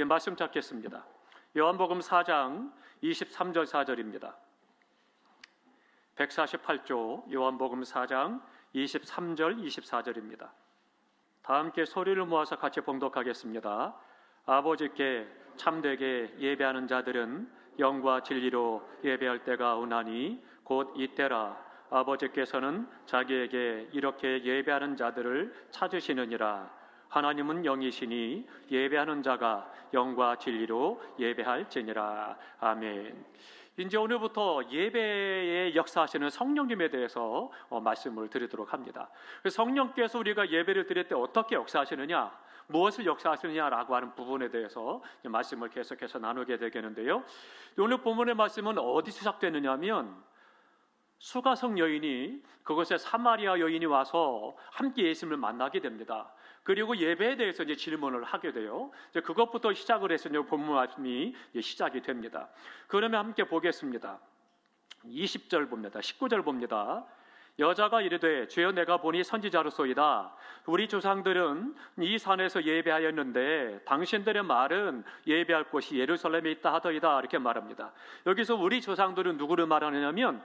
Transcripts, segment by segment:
말씀 찾겠습니다. 요한복음 4장 23절 4절입니다. 148조 요한복음 4장 23절 24절입니다. 다 함께 소리를 모아서 같이 봉독하겠습니다. 아버지께 참되게 예배하는 자들은 영과 진리로 예배할 때가 오나니 곧 이때라. 아버지께서는 자기에게 이렇게 예배하는 자들을 찾으시느니라. 하나님은 영이시니 예배하는 자가 영과 진리로 예배할지니라. 아멘. 이제 오늘부터 예배에 역사하시는 성령님에 대해서 말씀을 드리도록 합니다. 성령께서 우리가 예배를 드릴 때 어떻게 역사하시느냐, 무엇을 역사하시느냐라고 하는 부분에 대해서 말씀을 계속해서 나누게 되겠는데요. 오늘 본문의 말씀은 어디서 시작되느냐 하면 수가성 여인이 그곳에 사마리아 여인이 와서 함께 예수님을 만나게 됩니다. 그리고 예배에 대해서 이제 질문을 하게 돼요. 이제 그것부터 시작을 해서 이제 본문 말씀이 시작이 됩니다. 그러면 함께 보겠습니다. 20절 봅니다. 19절 봅니다. 여자가 이르되 주여 내가 보니 선지자로소이다. 우리 조상들은 이 산에서 예배하였는데 당신들의 말은 예배할 곳이 예루살렘에 있다 하더이다. 이렇게 말합니다. 여기서 우리 조상들은 누구를 말하느냐면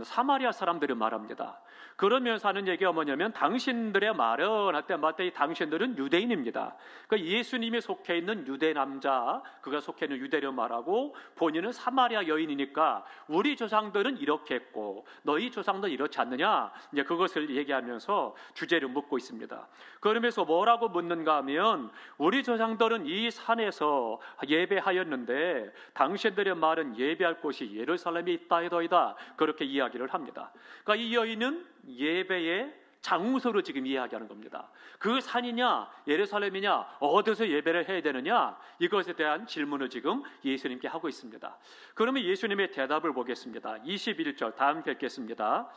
사마리아 사람들을 말합니다. 그러면서 하는 얘기가 뭐냐면 당신들의 말은 할 때 맞다 이 당신들은 유대인입니다. 그러니까 예수님이 속해 있는 유대 남자, 그가 속해 있는 유대를 말하고 본인은 사마리아 여인이니까 우리 조상들은 이렇게 했고 너희 조상들은 이렇지 않느냐, 이제 그것을 얘기하면서 주제를 묻고 있습니다. 그러면서 뭐라고 묻는가 하면 우리 조상들은 이 산에서 예배하였는데 당신들의 말은 예배할 곳이 예루살렘에 있다 해도이다. 그렇게 이야기를 합니다. 그러니까 이 여인은 예배의 장소로 지금 이야기하는 겁니다. 그 산이냐 예루살렘이냐 어디서 예배를 해야 되느냐, 이것에 대한 질문을 지금 예수님께 하고 있습니다. 그러면 예수님의 대답을 보겠습니다. 21절 다음 읽겠습니다.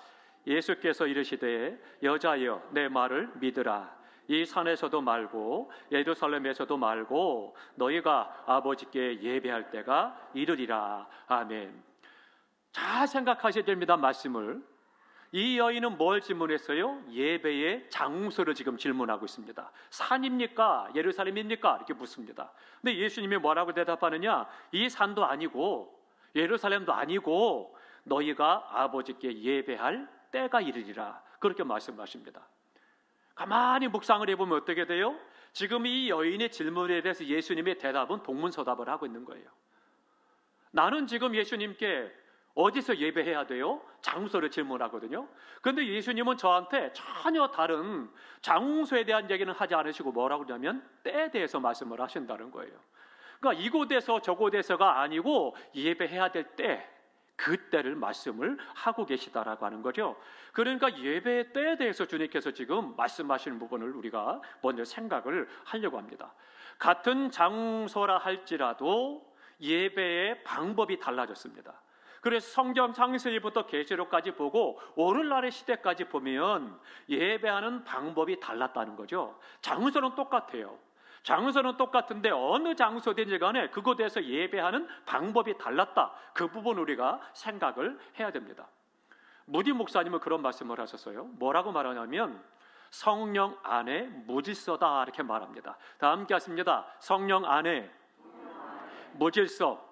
예수께서 이르시되 여자여 내 말을 믿으라. 이 산에서도 말고 예루살렘에서도 말고 너희가 아버지께 예배할 때가 이르리라. 아멘. 잘 생각하셔야 됩니다. 말씀을. 이 여인은 뭘 질문했어요? 예배의 장소를 지금 질문하고 있습니다. 산입니까? 예루살렘입니까? 이렇게 묻습니다. 근데 예수님이 뭐라고 대답하느냐? 이 산도 아니고 예루살렘도 아니고 너희가 아버지께 예배할 때가 이르리라. 그렇게 말씀하십니다. 가만히 묵상을 해보면 어떻게 돼요? 지금 이 여인의 질문에 대해서 예수님의 대답은 동문서답을 하고 있는 거예요. 나는 지금 예수님께 어디서 예배해야 돼요? 장소를 질문하거든요. 그런데 예수님은 저한테 전혀 다른 장소에 대한 얘기는 하지 않으시고 뭐라고 그러냐면 때에 대해서 말씀을 하신다는 거예요. 그러니까 이곳에서 저곳에서가 아니고 예배해야 될 때, 그때를 말씀을 하고 계시다라고 하는 거죠. 그러니까 예배의 때에 대해서 주님께서 지금 말씀하시는 부분을 우리가 먼저 생각을 하려고 합니다. 같은 장소라 할지라도 예배의 방법이 달라졌습니다. 그래서 성경 창세기부터 계시록까지 보고 오늘날의 시대까지 보면 예배하는 방법이 달랐다는 거죠. 장소는 똑같아요. 장소는 똑같은데 어느 장소든지 간에 그곳에서 예배하는 방법이 달랐다. 그 부분 우리가 생각을 해야 됩니다. 무디 목사님은 그런 말씀을 하셨어요. 뭐라고 말하냐면 성령 안에 무질서다 이렇게 말합니다. 다 함께 하십니다. 성령 안에 무질서.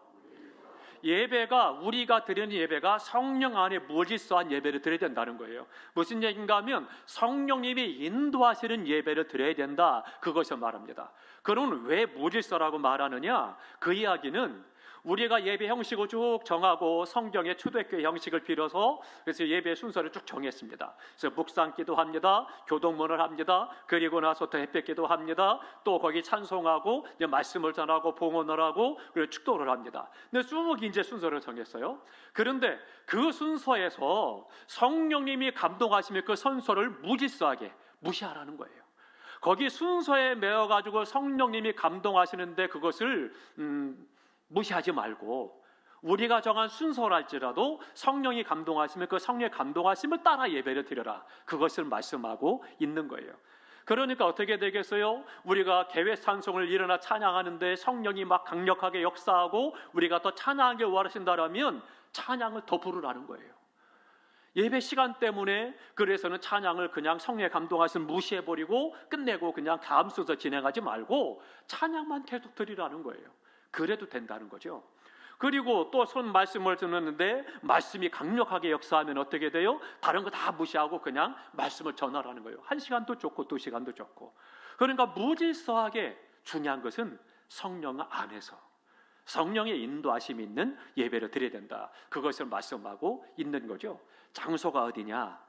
예배가, 우리가 드리는 예배가 성령 안에 무질서한 예배를 드려야 된다는 거예요. 무슨 얘기인가 하면 성령님이 인도하시는 예배를 드려야 된다, 그것을 말합니다. 그럼 왜 무질서라고 말하느냐? 그 이야기는 우리가 예배 형식을 쭉 정하고 성경의 초대교회 형식을 빌어서 그래서 예배 순서를 쭉 정했습니다. 그래서 묵상기도 합니다. 교동문을 합니다. 그리고 나서 또 햇볕기도 합니다. 또 거기 찬송하고 이제 말씀을 전하고 봉헌을 하고 그리고 축도를 합니다. 근데 쭉 이제 순서를 정했어요. 그런데 그 순서에서 성령님이 감동하시면 그 순서를 무질서하게 무시하라는 거예요. 거기 순서에 매어가지고 성령님이 감동하시는데 그것을 무시하지 말고 우리가 정한 순서랄지라도 성령이 감동하시면 그 성령의 감동하심을 따라 예배를 드려라. 그것을 말씀하고 있는 거예요. 그러니까 어떻게 되겠어요? 우리가 개회 찬송을 일어나 찬양하는데 성령이 막 강력하게 역사하고 우리가 더 찬양하게 원하신다라면 찬양을 더 부르라는 거예요. 예배 시간 때문에 그래서는 찬양을 그냥 성령의 감동하시면 무시해버리고 끝내고 그냥 다음 순서 진행하지 말고 찬양만 계속 드리라는 거예요. 그래도 된다는 거죠. 그리고 또 손 말씀을 듣는데 말씀이 강력하게 역사하면 어떻게 돼요? 다른 거 다 무시하고 그냥 말씀을 전하라는 거예요. 1시간도 좋고 2시간도 좋고. 그러니까 무질서하게 중요한 것은 성령 안에서 성령의 인도하심이 있는 예배를 드려야 된다. 그것을 말씀하고 있는 거죠. 장소가 어디냐,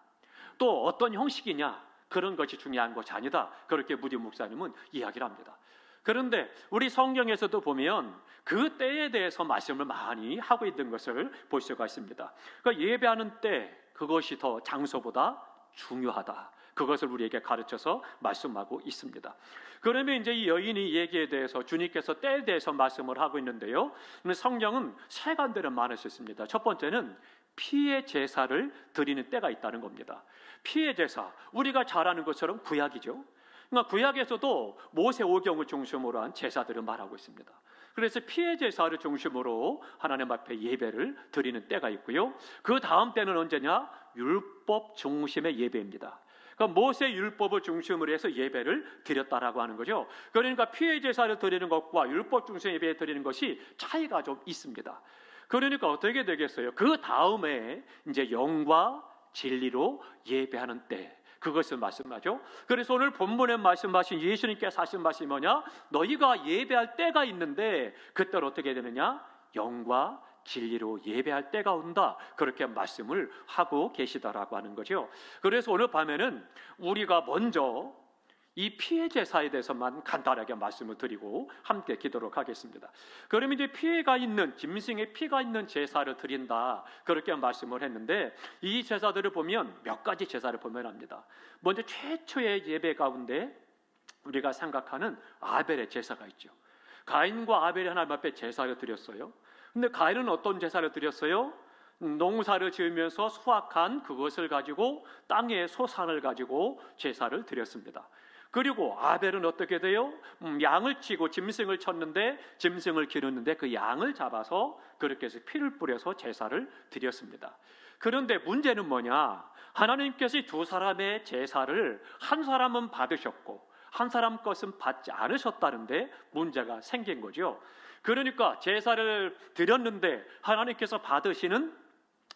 또 어떤 형식이냐, 그런 것이 중요한 것이 아니다. 그렇게 무디 목사님은 이야기를 합니다. 그런데 우리 성경에서도 보면 그 때에 대해서 말씀을 많이 하고 있는 것을 볼 수가 있습니다. 그러니까 예배하는 때, 그것이 더 장소보다 중요하다. 그것을 우리에게 가르쳐서 말씀하고 있습니다. 그러면 이제 이 여인이 얘기에 대해서 주님께서 때에 대해서 말씀을 하고 있는데요. 성경은 세 가지를 말할 수 있습니다. 첫 번째는 피의 제사를 드리는 때가 있다는 겁니다. 피의 제사, 우리가 잘 아는 것처럼 구약이죠. 그러니까 구약에서도 모세 오경을 중심으로 한 제사들을 말하고 있습니다. 그래서 피의 제사를 중심으로 하나님 앞에 예배를 드리는 때가 있고요. 그 다음 때는 언제냐? 율법 중심의 예배입니다. 그러니까 모세 율법을 중심으로 해서 예배를 드렸다라고 하는 거죠. 그러니까 피의 제사를 드리는 것과 율법 중심 예배 드리는 것이 차이가 좀 있습니다. 그러니까 어떻게 되겠어요? 그 다음에 이제 영과 진리로 예배하는 때, 그것을 말씀하죠. 그래서 오늘 본문에 말씀하신 예수님께서 하신 말씀이 뭐냐? 너희가 예배할 때가 있는데 그때는 어떻게 되느냐? 영과 진리로 예배할 때가 온다. 그렇게 말씀을 하고 계시다라고 하는 거죠. 그래서 오늘 밤에는 우리가 먼저 이 피해 제사에 대해서만 간단하게 말씀을 드리고 함께 기도록 하겠습니다. 그러면 이제 피해가 있는, 짐승의 피가 있는 제사를 드린다. 그렇게 말씀을 했는데 이 제사들을 보면 몇 가지 제사를 보면 합니다. 먼저 최초의 예배 가운데 우리가 생각하는 아벨의 제사가 있죠. 가인과 아벨이 하나님 앞에 제사를 드렸어요. 근데 가인은 어떤 제사를 드렸어요? 농사를 지으면서 수확한 그것을 가지고 땅의 소산을 가지고 제사를 드렸습니다. 그리고 아벨은 어떻게 돼요? 양을 치고 짐승을 쳤는데, 짐승을 기르는데 그 양을 잡아서 그렇게 해서 피를 뿌려서 제사를 드렸습니다. 그런데 문제는 뭐냐? 하나님께서 두 사람의 제사를 한 사람은 받으셨고 한 사람 것은 받지 않으셨다는데 문제가 생긴 거죠. 그러니까 제사를 드렸는데 하나님께서 받으시는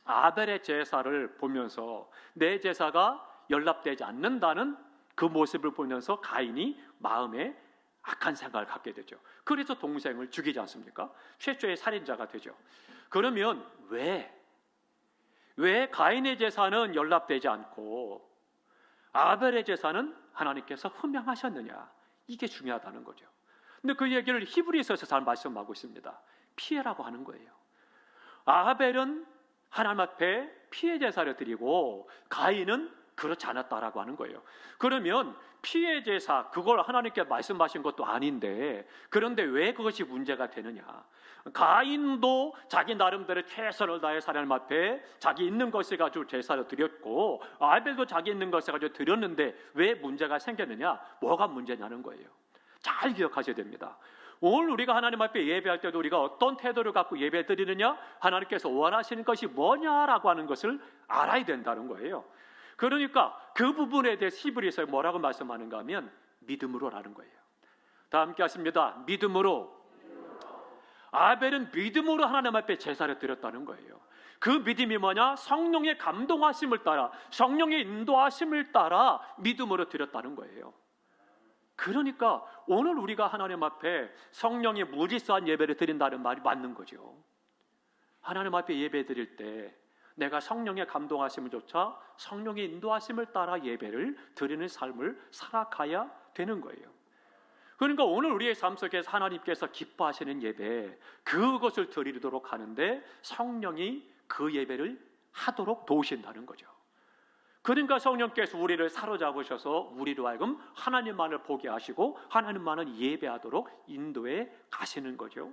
아벨의 제사를 보면서 내 제사가 연락되지 않는다는 그 모습을 보면서 가인이 마음에 악한 생각을 갖게 되죠. 그래서 동생을 죽이지 않습니까? 최초의 살인자가 되죠. 그러면 왜 가인의 제사는 연락되지 않고 아벨의 제사는 하나님께서 훈명하셨느냐? 이게 중요하다는 거죠. 근데 그 얘기를 히브리서에서 잘 말씀하고 있습니다. 피해라고 하는 거예요. 아벨은 하나님 앞에 피해 제사를 드리고 가인은 그렇지 않았다라고 하는 거예요. 그러면 피해 제사, 그걸 하나님께 말씀하신 것도 아닌데 그런데 왜 그것이 문제가 되느냐? 가인도 자기 나름대로 최선을 다해서 하나님 앞에 자기 있는 것을 가지고 제사를 드렸고 아벨도 자기 있는 것을 가지고 드렸는데 왜 문제가 생겼느냐? 뭐가 문제냐는 거예요. 잘 기억하셔야 됩니다. 오늘 우리가 하나님 앞에 예배할 때도 우리가 어떤 태도를 갖고 예배 드리느냐? 하나님께서 원하시는 것이 뭐냐라고 하는 것을 알아야 된다는 거예요. 그러니까 그 부분에 대해 히브리서에 뭐라고 말씀하는가 하면 믿음으로라는 거예요. 다 함께 하십니다. 믿음으로. 아벨은 믿음으로 하나님 앞에 제사를 드렸다는 거예요. 그 믿음이 뭐냐? 성령의 감동하심을 따라, 성령의 인도하심을 따라 믿음으로 드렸다는 거예요. 그러니까 오늘 우리가 하나님 앞에 성령의 무질서한 예배를 드린다는 말이 맞는 거죠. 하나님 앞에 예배 드릴 때 내가 성령의 감동하심을 조차 성령의 인도하심을 따라 예배를 드리는 삶을 살아가야 되는 거예요. 그러니까 오늘 우리의 삶 속에서 하나님께서 기뻐하시는 예배, 그것을 드리도록 하는데 성령이 그 예배를 하도록 도우신다는 거죠. 그러니까 성령께서 우리를 사로잡으셔서 우리로 하여금 하나님만을 보게 하시고 하나님만을 예배하도록 인도해 가시는 거죠.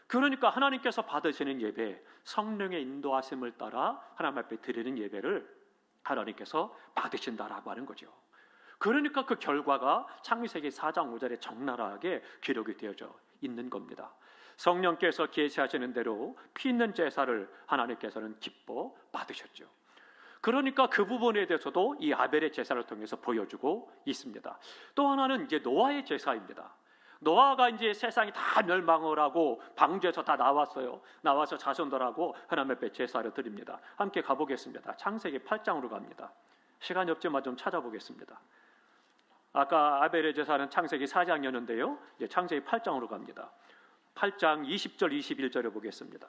그러니까 하나님께서 받으시는 예배, 성령의 인도하심을 따라 하나님 앞에 드리는 예배를 하나님께서 받으신다라고 하는 거죠. 그러니까 그 결과가 창세기 4장 5절에 적나라하게 기록이 되어져 있는 겁니다. 성령께서 계시하시는 대로 피 있는 제사를 하나님께서는 기뻐 받으셨죠. 그러니까 그 부분에 대해서도 이 아벨의 제사를 통해서 보여주고 있습니다. 또 하나는 이제 노아의 제사입니다. 노아가 이제 세상이 다 멸망을 하고 방주에서 다 나왔어요. 나와서 자손들하고 하나님 앞에 제사를 드립니다. 함께 가보겠습니다. 창세기 8장으로 갑니다. 시간이 없지만 좀 찾아보겠습니다. 아까 아벨의 제사는 창세기 4장이었는데요. 이제 창세기 8장으로 갑니다. 8장 20절 21절을 보겠습니다.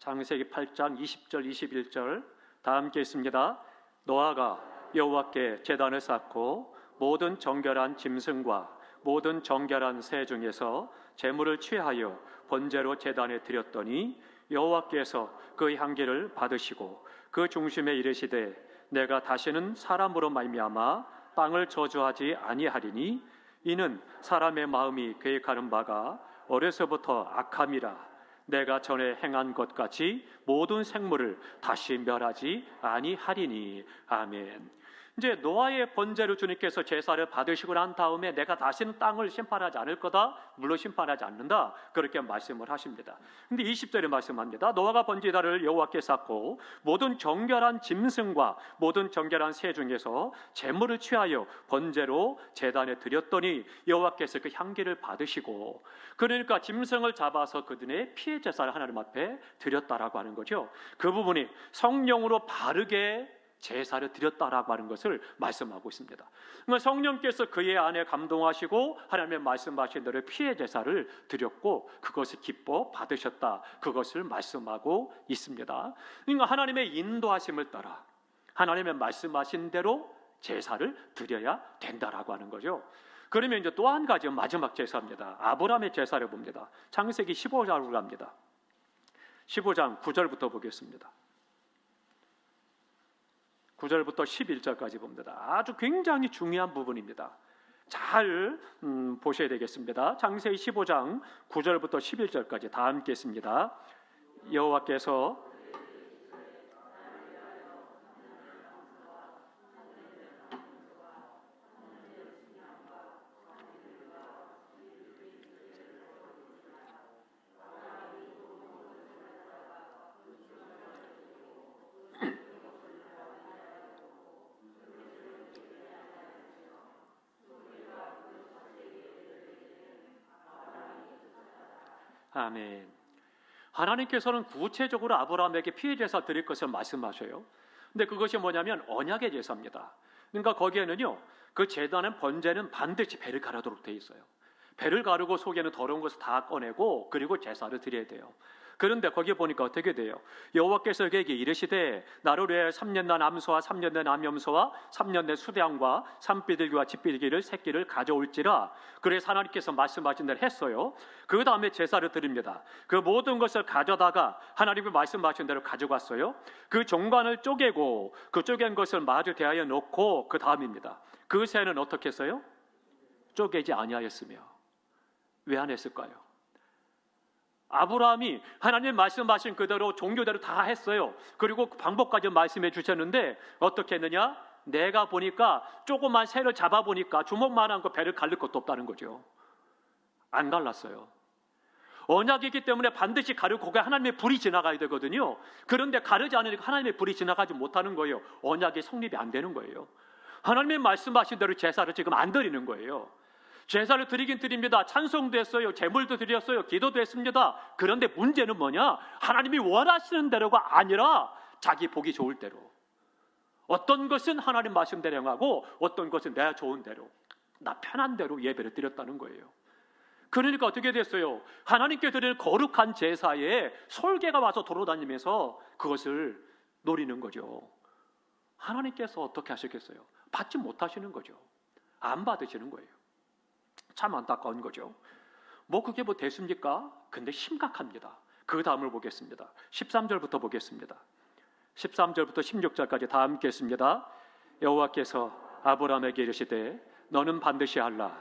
창세기 8장 20절 21절 다 함께 있습니다. 노아가 여호와께 제단을 쌓고 모든 정결한 짐승과 모든 정결한 새 중에서 제물을 취하여 번제로 제단에 드렸더니 여호와께서 그 향기를 받으시고 그 중심에 이르시되 내가 다시는 사람으로 말미암아 땅을 저주하지 아니하리니 이는 사람의 마음이 계획하는 바가 어려서부터 악함이라 내가 전에 행한 것 같이 모든 생물을 다시 멸하지 아니하리니. 아멘. 이제 노아의 번제를 주님께서 제사를 받으시고 난 다음에 내가 다시는 땅을 심판하지 않을 거다, 물로 심판하지 않는다, 그렇게 말씀을 하십니다. 근데 20절에 말씀합니다. 노아가 번제단을 여호와께 쌓고 모든 정결한 짐승과 모든 정결한 새 중에서 제물을 취하여 번제로 제단에 드렸더니 여호와께서 그 향기를 받으시고, 그러니까 짐승을 잡아서 그들의 피해 제사를 하나님 앞에 드렸다라고 하는 거죠. 그 부분이 성령으로 바르게 제사를 드렸다라고 하는 것을 말씀하고 있습니다. 성령께서 그의 안에 감동하시고 하나님의 말씀하신 대로 피해 제사를 드렸고 그것을 기뻐 받으셨다, 그것을 말씀하고 있습니다. 그러니까 하나님의 인도하심을 따라 하나님의 말씀하신 대로 제사를 드려야 된다라고 하는 거죠. 그러면 이제 또 한 가지 마지막 제사입니다. 아브라함의 제사를 봅니다. 창세기 15장으로 갑니다. 15장 9절부터 보겠습니다. 9절부터 11절까지 봅니다. 아주 굉장히 중요한 부분입니다. 잘 보셔야 되겠습니다. 창세기 15장 9절부터 11절까지 다 함께 했습니다. 여호와께서 아멘. 하나님께서는 구체적으로 아브라함에게 피해 제사 드릴 것을 말씀하셔요. 근데 그것이 뭐냐면 언약의 제사입니다. 그러니까 거기에는요, 그 제단은 번제는 반드시 배를 가르도록 되어 있어요. 배를 가르고 속에는 더러운 것을 다 꺼내고 그리고 제사를 드려야 돼요. 그런데 거기에 보니까 어떻게 돼요? 여호와께서 그에게 이르시되 나를 위해 3년 난 암소와 3년 된 암염소와 3년 된 수대양과 산비둘기와 집비둘기를 새끼를 가져올지라. 그래서 하나님께서 말씀하신 대로 했어요. 그 다음에 제사를 드립니다. 그 모든 것을 가져다가 하나님이 말씀하신 대로 가져갔어요. 그 종관을 쪼개고 그 쪼갠 것을 마주 대하여 놓고 그 다음입니다. 그 새는 어떻게 했어요? 쪼개지 아니하였으며. 왜 안 했을까요? 아브라함이 하나님 말씀하신 그대로 종교대로 다 했어요. 그리고 방법까지 말씀해 주셨는데 어떻게 했느냐? 내가 보니까 조그만 새를 잡아보니까 주먹만한 거 배를 가릴 것도 없다는 거죠. 안 갈랐어요. 언약이기 때문에 반드시 가르고 거기에 하나님의 불이 지나가야 되거든요. 그런데 가르지 않으니까 하나님의 불이 지나가지 못하는 거예요. 언약이 성립이 안 되는 거예요. 하나님의 말씀하신 대로 제사를 지금 안 드리는 거예요. 제사를 드리긴 드립니다. 찬송도 했어요. 제물도 드렸어요. 기도도 했습니다. 그런데 문제는 뭐냐? 하나님이 원하시는 대로가 아니라 자기 보기 좋을 대로. 어떤 것은 하나님 말씀대로 행하고 어떤 것은 내가 좋은 대로, 나 편한 대로 예배를 드렸다는 거예요. 그러니까 어떻게 됐어요? 하나님께 드릴 거룩한 제사에 솔개가 와서 돌아다니면서 그것을 노리는 거죠. 하나님께서 어떻게 하셨겠어요? 받지 못하시는 거죠. 안 받으시는 거예요. 참 안타까운 거죠. 그게 됐습니까? 근데 심각합니다. 그 다음을 보겠습니다. 13절부터 보겠습니다. 13절부터 16절까지 다 함께 했습니다. 여호와께서 아브라함에게 이르시되 너는 반드시 알라.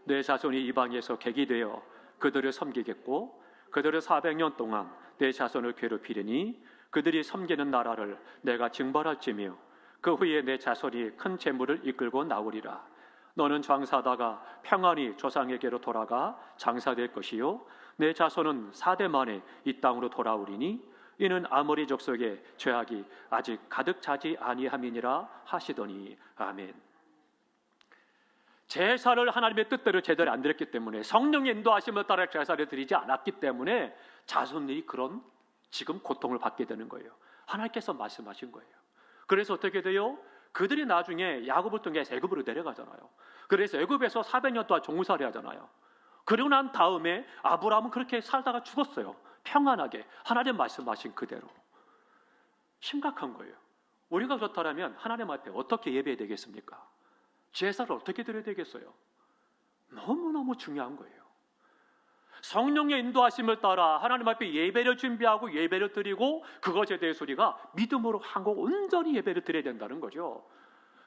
내 자손이 이방에서 객이 되어 그들을 섬기겠고 그들을 400년 동안 내 자손을 괴롭히리니 그들이 섬기는 나라를 내가 징벌할지며 그 후에 내 자손이 큰 재물을 이끌고 나오리라. 너는 장사하다가 평안히 조상에게로 돌아가 장사될 것이요 내 자손은 4대 만에 이 땅으로 돌아오리니 이는 아모리 족속의 죄악이 아직 가득 차지 아니함이니라 하시더니 아멘. 제사를 하나님의 뜻대로 제대로 안 드렸기 때문에, 성령의 인도하심을 따라 제사를 드리지 않았기 때문에 자손들이 그런 지금 고통을 받게 되는 거예요. 하나님께서 말씀하신 거예요. 그래서 어떻게 돼요? 그들이 나중에 야곱을 통해서 애굽으로 내려가잖아요. 그래서 애굽에서 400년 동안 종살이 하잖아요. 그러고 난 다음에 아브라함은 그렇게 살다가 죽었어요. 평안하게 하나님 말씀하신 그대로. 심각한 거예요. 우리가 그렇다면 하나님 앞에 어떻게 예배해야 되겠습니까? 제사를 어떻게 드려야 되겠어요? 너무너무 중요한 거예요. 성령의 인도하심을 따라 하나님 앞에 예배를 준비하고 예배를 드리고, 그것에 대해서 우리가 믿음으로 하고 온전히 예배를 드려야 된다는 거죠.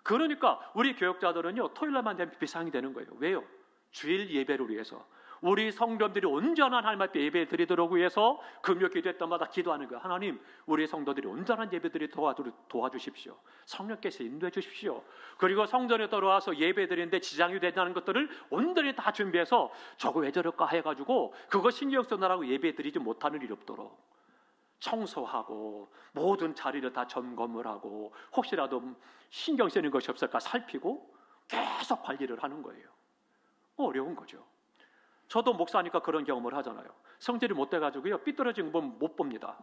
그러니까 우리 교역자들은요, 토요일날만 되면 비상이 되는 거예요. 왜요? 주일 예배를 위해서, 우리 성도들이 온전한 하나님 앞에 예배 드리도록 위해서 금요 기도회 때마다 기도하는 거예요. 하나님, 우리 성도들이 온전한 예배 드리도록 도와주십시오. 성령께서 인도해 주십시오. 그리고 성전에 들어와서 예배 드리는데 지장이 되지 않는 것들을 온전히 다 준비해서 저거 왜 저럴까 해가지고 그거 신경 쓰느라고 예배 드리지 못하는 일이 없도록 청소하고 모든 자리를 다 점검을 하고, 혹시라도 신경 쓰는 것이 없을까 살피고 계속 관리를 하는 거예요. 어려운 거죠. 저도 목사니까 그런 경험을 하잖아요. 성질이 못 돼가지고요, 삐뚤어진 건 못 봅니다.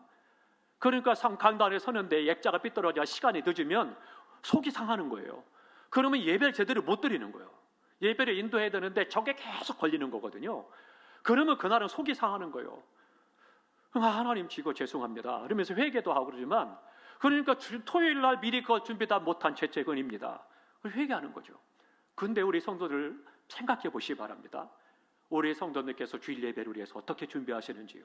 그러니까 강단에 서는데 액자가 삐뚤어져 시간이 늦으면 속이 상하는 거예요. 그러면 예배를 제대로 못 드리는 거예요. 예배를 인도해야 되는데 저게 계속 걸리는 거거든요. 그러면 그날은 속이 상하는 거예요. 하나님 지고 죄송합니다 그러면서 회개도 하고 그러지만, 그러니까 토요일 날 미리 그거 준비 다 못한 죄책은입니다. 회개하는 거죠. 근데 우리 성도들 생각해 보시기 바랍니다. 우리 성도님께서 주일 예배를 위해서 어떻게 준비하시는지요?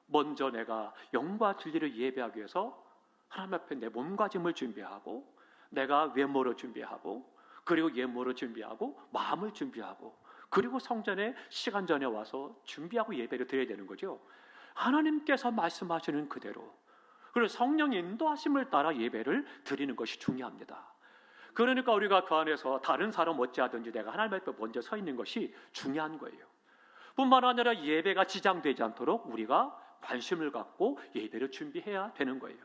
먼저 내가 영과 진리를 예배하기 위해서 하나님 앞에 내 몸과 짐을 준비하고, 내가 외모를 준비하고, 그리고 예모를 준비하고, 마음을 준비하고, 그리고 성전에 시간 전에 와서 준비하고 예배를 드려야 되는 거죠. 하나님께서 말씀하시는 그대로, 그리고 성령의 인도하심을 따라 예배를 드리는 것이 중요합니다. 그러니까 우리가 그 안에서 다른 사람 어찌하든지 내가 하나님 앞에 먼저 서 있는 것이 중요한 거예요. 뿐만 아니라 예배가 지장되지 않도록 우리가 관심을 갖고 예배를 준비해야 되는 거예요.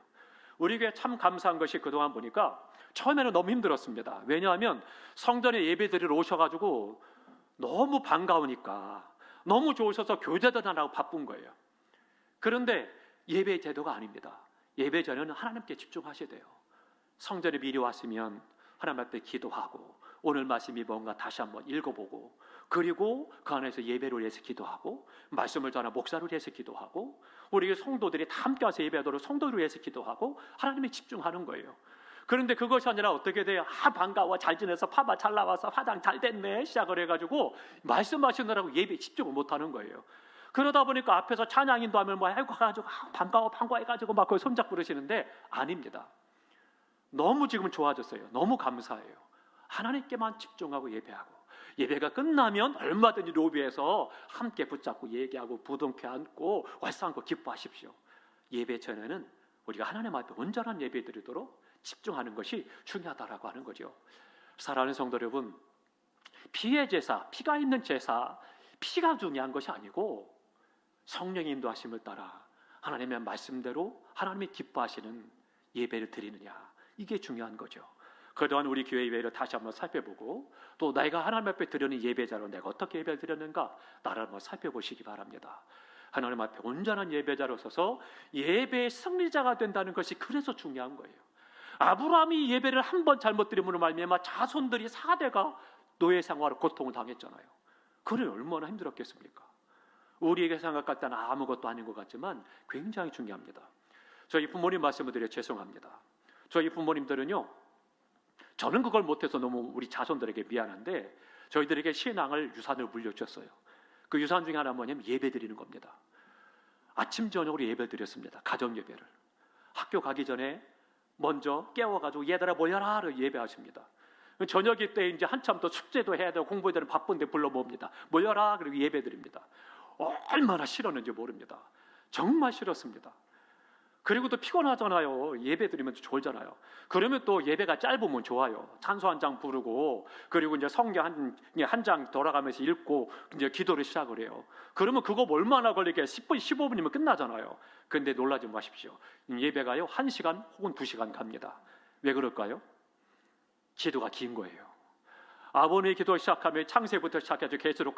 우리 교회 참 감사한 것이, 그동안 보니까 처음에는 너무 힘들었습니다. 왜냐하면 성전에 예배 드리러 오셔가지고 너무 반가우니까, 너무 좋으셔서 교제도 안 하고 바쁜 거예요. 그런데 예배 제도가 아닙니다. 예배 전에는 하나님께 집중하셔야 돼요. 성전에 미리 왔으면 하나님 앞에 기도하고, 오늘 말씀이 뭔가 다시 한번 읽어보고, 그리고 그 안에서 예배를 위해서 기도하고, 말씀을 전하 목사를 위해서 기도하고, 우리 성도들이 다 함께 와서 예배하도록 성도를 위해서 기도하고 하나님에 집중하는 거예요. 그런데 그것이 아니라 어떻게 돼요? 반가워, 잘 지내서 파마 잘 나와서 화장 잘 됐네 시작을 해가지고 말씀하시느라고 예배에 집중을 못하는 거예요. 그러다 보니까 앞에서 찬양인도 하면 아이고 가가지고 반가워 해가지고 막 거기 손잡고 그러시는데 아닙니다. 너무 지금 좋아졌어요. 너무 감사해요. 하나님께만 집중하고 예배하고, 예배가 끝나면 얼마든지 로비에서 함께 붙잡고 얘기하고 부둥켜 안고 왈상고 기뻐하십시오. 예배 전에는 우리가 하나님 앞에 온전한 예배 드리도록 집중하는 것이 중요하다라고 하는 거죠. 사랑하는 성도 여러분, 피의 제사, 피가 있는 제사, 피가 중요한 것이 아니고 성령의 인도하심을 따라 하나님의 말씀대로 하나님이 기뻐하시는 예배를 드리느냐, 이게 중요한 거죠. 그동안 우리 교회 예배를 다시 한번 살펴보고, 또 내가 하나님 앞에 드리는 예배자로 내가 어떻게 예배를 드렸는가 나를 한번 살펴보시기 바랍니다. 하나님 앞에 온전한 예배자로 서서 예배의 승리자가 된다는 것이 그래서 중요한 거예요. 아브라함이 예배를 한 번 잘못 드림으로 말미암아 자손들이 4대가 노예 생활을 고통을 당했잖아요. 그는 얼마나 힘들었겠습니까? 우리에게 생각할 때는 아무것도 아닌 것 같지만 굉장히 중요합니다. 저희 부모님 말씀을 드려 죄송합니다. 저희 부모님들은요, 저는 그걸 못해서 너무 우리 자손들에게 미안한데, 저희들에게 신앙을, 유산을 물려주셨어요. 그 유산 중에 하나 뭐냐면 예배 드리는 겁니다. 아침 저녁으로 예배 드렸습니다. 가정 예배를. 학교 가기 전에 먼저 깨워가지고 얘들아 모여라 예배하십니다. 저녁이 때 이제 한참 더 숙제도 해야 되고 공부해야 되는 바쁜데 불러 모읍니다. 모여라 그리고 예배 드립니다. 얼마나 싫었는지 모릅니다. 정말 싫었습니다. 그리고 또 피곤하잖아요. 예배 드리면 졸잖아요. 그러면 또 예배가 짧으면 좋아요. 찬송 한 장 부르고, 그리고 이제 성경 한 장 돌아가면서 읽고 이제 기도를 시작을 해요. 그러면 그거 얼마나 걸리게 10분, 15분이면 끝나잖아요. 근데 놀라지 마십시오. 예배가요 1시간 혹은 2시간 갑니다. 왜 그럴까요? 기도가 긴 거예요. 아버님의 기도 시작하면 창세부터 시작해서 계속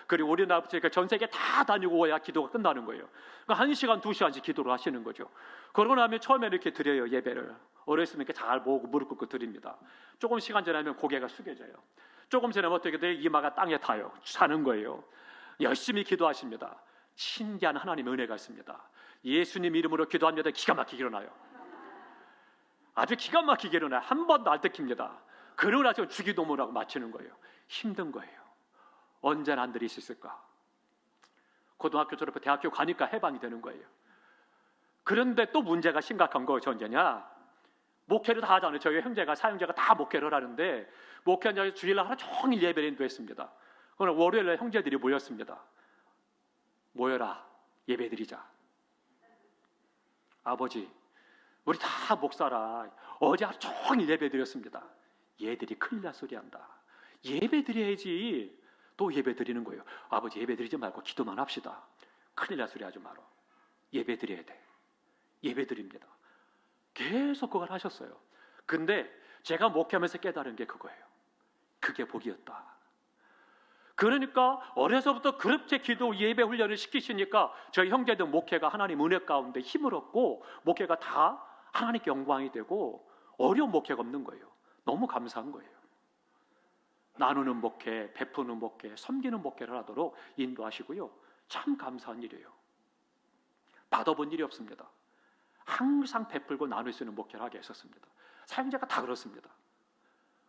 그리고 우리나라 전 세계 다 다니고 와야 기도가 끝나는 거예요. 그러니까 1시간, 2시간씩 기도를 하시는 거죠. 그러고 나면 처음에 이렇게 드려요, 예배를. 어렸으면 이렇게 잘 모으고 무릎 꿇고 드립니다. 조금 시간 지나면 고개가 숙여져요. 조금 지나면 어떻게 돼요? 이마가 땅에 닿아요. 사는 거예요. 열심히 기도하십니다. 신기한 하나님의 은혜가 있습니다. 예수님 이름으로 기도합니다. 기가 막히게 일어나요. 아주 기가 막히게 일어나요. 한 번도 안 뜯깁니다. 그러고 나서 주기도문하고 마치는 거예요. 힘든 거예요. 언제나 안 드릴 수 있을까? 고등학교 졸업해 대학교 가니까 해방이 되는 거예요. 그런데 또 문제가 심각한 거 언제냐? 목회를 다 하잖아요. 저희 형제가 사형제가 다 목회를 하는데 목회는 주일날 하루 종일 예배를 인도했습니다. 오늘 월요일에 형제들이 모였습니다. 모여라, 예배드리자. 아버지, 우리 다 목사라. 어제 하루 종일 예배드렸습니다. 얘들이 큰일 날 소리 한다. 예배 드려야지. 또 예배 드리는 거예요. 아버지, 예배 드리지 말고 기도만 합시다. 큰일 날 소리 하지 마라. 예배 드려야 돼. 예배 드립니다. 계속 그걸 하셨어요. 근데 제가 목회하면서 깨달은 게 그거예요. 그게 복이었다. 그러니까 어려서부터 그렇게 기도 예배 훈련을 시키시니까 저희 형제들 목회가 하나님 은혜 가운데 힘을 얻고 목회가 다 하나님께 영광이 되고 어려운 목회가 없는 거예요. 너무 감사한 거예요. 나누는 목회, 베푸는 목회, 섬기는 목회를 하도록 인도하시고요. 참 감사한 일이에요. 받아본 일이 없습니다. 항상 베풀고 나눌 수 있는 목회를 하게 했었습니다. 사용자가 다 그렇습니다.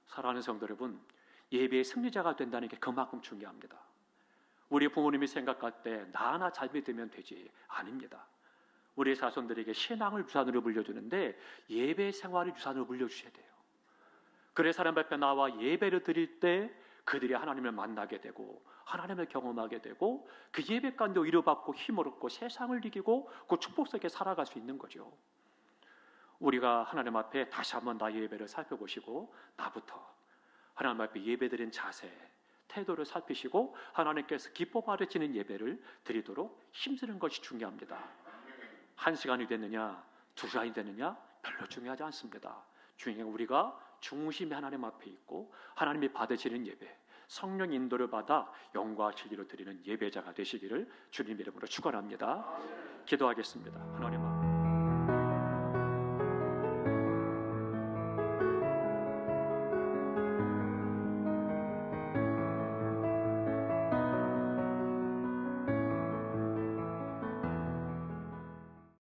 사랑하는 성도 여러분, 예배의 승리자가 된다는 게 그만큼 중요합니다. 우리 부모님이 생각할 때 나 하나 잘 믿으면 되지. 아닙니다. 우리 자손들에게 신앙을 유산으로 물려주는데 예배 생활을 유산으로 물려주셔야 돼요. 그래서 하나님 앞에 나와 예배를 드릴 때 그들이 하나님을 만나게 되고 하나님을 경험하게 되고 그 예배 가운데 위로받고 힘을 얻고 세상을 이기고 그 축복 속에 살아갈 수 있는 거죠. 우리가 하나님 앞에 다시 한번 나의 예배를 살펴보시고 나부터 하나님 앞에 예배드린 자세, 태도를 살피시고 하나님께서 기뻐 받으시는 예배를 드리도록 힘쓰는 것이 중요합니다. 1시간이 됐느냐 2시간이 됐느냐 별로 중요하지 않습니다. 중요한 우리가 중심이 하나님 앞에 있고 하나님이 받으시는 예배, 성령 인도를 받아 영광과 진리로 드리는 예배자가 되시기를 주님 이름으로 축원합니다. 기도하겠습니다. 하나님